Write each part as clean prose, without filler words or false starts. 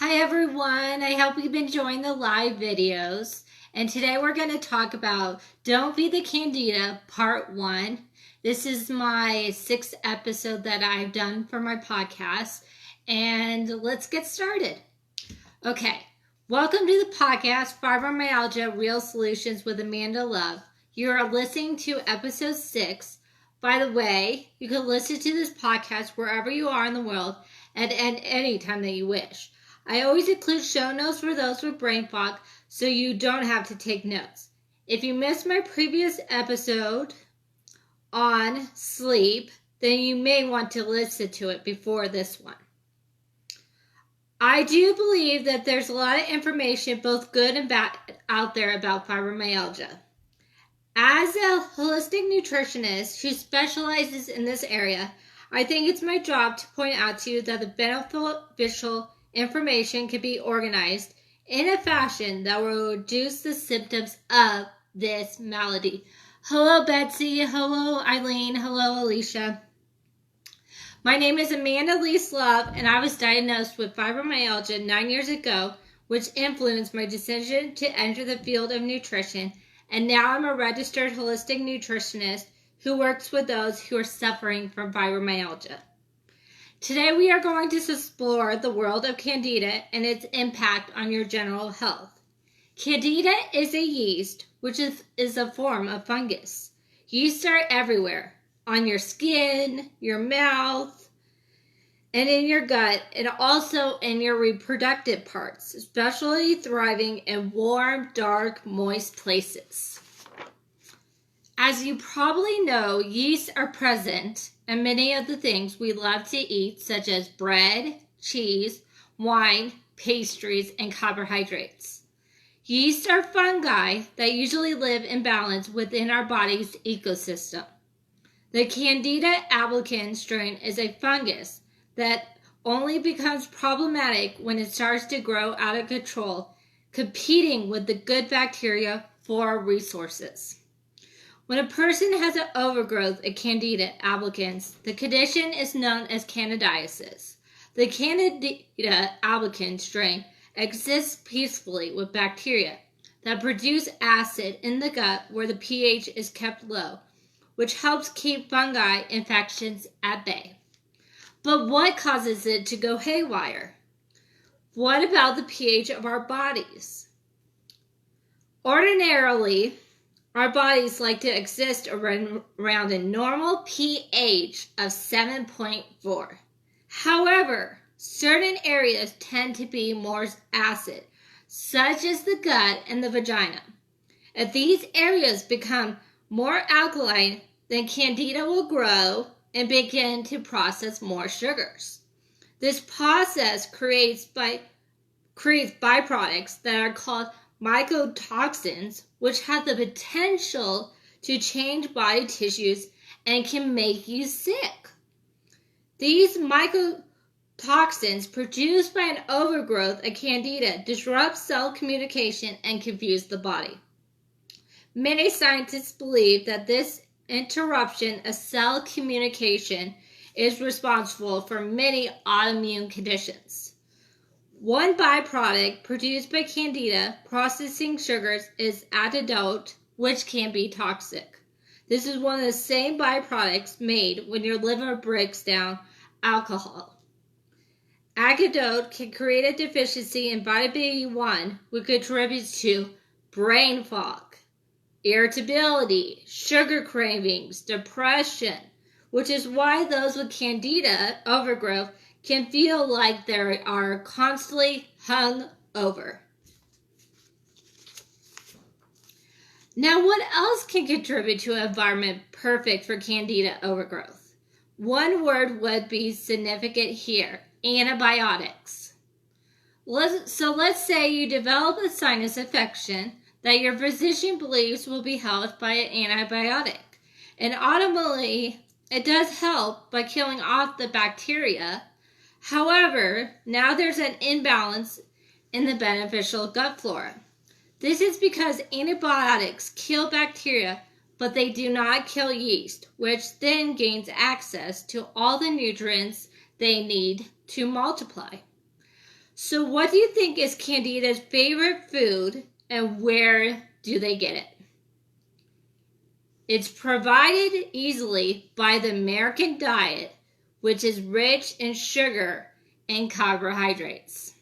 Hi everyone, I hope you've been enjoying the live videos. And today we're going to talk about Don't Feed the Candida Part 1. This is my 6th episode that I've done for my podcast. And let's get started. Okay, welcome to the podcast Fibromyalgia Real Solutions with Amanda Love. You are listening to episode 6. By the way, you can listen to this podcast wherever you are in the world and at any time that you wish. I always include show notes for those with brain fog so you don't have to take notes. If you missed my previous episode on sleep, then you may want to listen to it before this one. I do believe that there's a lot of information, both good and bad, out there about fibromyalgia. As a holistic nutritionist who specializes in this area, I think it's my job to point out to you that the beneficial information can be organized in a fashion that will reduce the symptoms of this malady. Hello, Betsy. Hello, Eileen. Hello, Alicia. My name is Amanda Lee Love, and I was diagnosed with fibromyalgia 9 years ago, which influenced my decision to enter the field of nutrition. And now I'm a registered holistic nutritionist who works with those who are suffering from fibromyalgia. Today we are going to explore the world of Candida and its impact on your general health. Candida is a yeast, which is a form of fungus. Yeasts are everywhere, on your skin, your mouth, and in your gut, and also in your reproductive parts, especially thriving in warm, dark, moist places. As you probably know, yeasts are present in many of the things we love to eat, such as bread, cheese, wine, pastries, and carbohydrates. Yeasts are fungi that usually live in balance within our body's ecosystem. The Candida Albicans strain is a fungus that only becomes problematic when it starts to grow out of control, competing with the good bacteria for resources. When a person has an overgrowth of Candida albicans, the condition is known as Candidiasis. The Candida albicans strain exists peacefully with bacteria that produce acid in the gut where the pH is kept low, which helps keep fungi infections at bay. But what causes it to go haywire? What about the pH of our bodies? Ordinarily, our bodies like to exist around a normal pH of 7.4. However, certain areas tend to be more acid, such as the gut and the vagina. If these areas become more alkaline, then Candida will grow and begin to process more sugars. This process creates byproducts that are called mycotoxins, which have the potential to change body tissues and can make you sick. These mycotoxins produced by an overgrowth of Candida disrupt cell communication and confuse the body. Many scientists believe that this interruption of cell communication is responsible for many autoimmune conditions. One byproduct produced by Candida processing sugars is antidote, which can be toxic. This is one of the same byproducts made when your liver breaks down alcohol. Antidote can create a deficiency in vitamin B1, which contributes to brain fog, irritability, sugar cravings, depression, which is why those with Candida overgrowth can feel like they are constantly hung over. Now, what else can contribute to an environment perfect for Candida overgrowth? One word would be significant here: antibiotics. So let's say you develop a sinus infection that your physician believes will be helped by an antibiotic. And ultimately, it does help by killing off the bacteria. However, now there's an imbalance in the beneficial gut flora. This is because antibiotics kill bacteria, but they do not kill yeast, which then gains access to all the nutrients they need to multiply. So what do you think is Candida's favorite food, and where do they get it? It's provided easily by the American diet, which is rich in sugar and carbohydrates.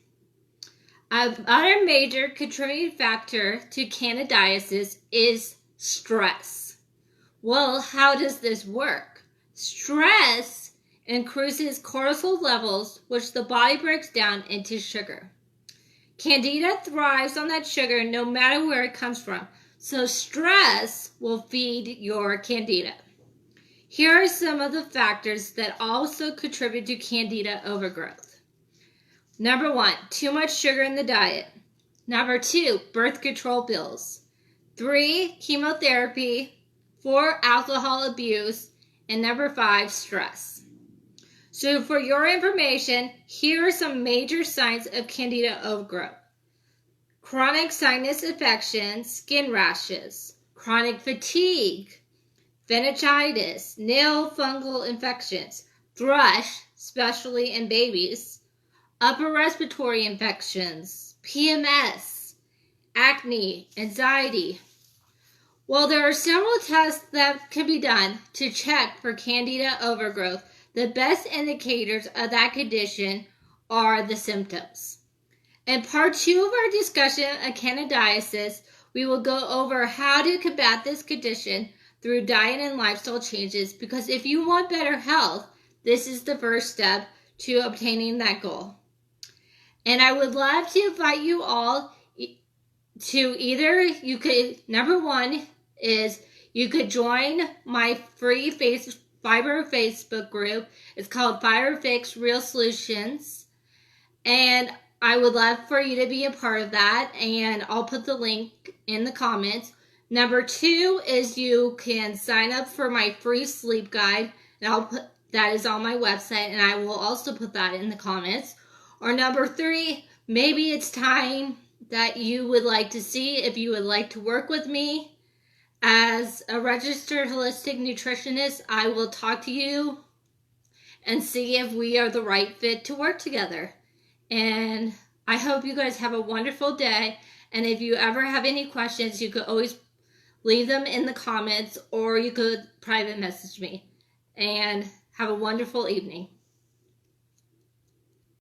Another major contributing factor to candidiasis is stress. Well, how does this work? Stress increases cortisol levels, which the body breaks down into sugar. Candida thrives on that sugar no matter where it comes from, so stress will feed your Candida. Here are some of the factors that also contribute to Candida overgrowth. Number 1, too much sugar in the diet. Number 2, birth control pills. 3, chemotherapy. 4, alcohol abuse. And number 5, stress. So for your information, here are some major signs of Candida overgrowth. Chronic sinus infections, skin rashes, chronic fatigue, pharyngitis, nail fungal infections, thrush, especially in babies, upper respiratory infections, PMS, acne, anxiety. While there are several tests that can be done to check for Candida overgrowth, the best indicators of that condition are the symptoms. In part 2 of our discussion of candidiasis, we will go over how to combat this condition through diet and lifestyle changes, because if you want better health, this is the first step to obtaining that goal. And I would love to invite you all to number 1 is you could join my free fiber Facebook group. It's called Fiber Fix Real Solutions. And I would love for you to be a part of that, and I'll put the link in the comments. Number 2 is you can sign up for my free sleep guide, and that is on my website, and I will also put that in the comments. Or number 3, maybe it's time that you would like to see if you would like to work with me as a registered holistic nutritionist. I will talk to you and see if we are the right fit to work together. And I hope you guys have a wonderful day. And if you ever have any questions, you could always leave them in the comments, or you could private message me. And have a wonderful evening.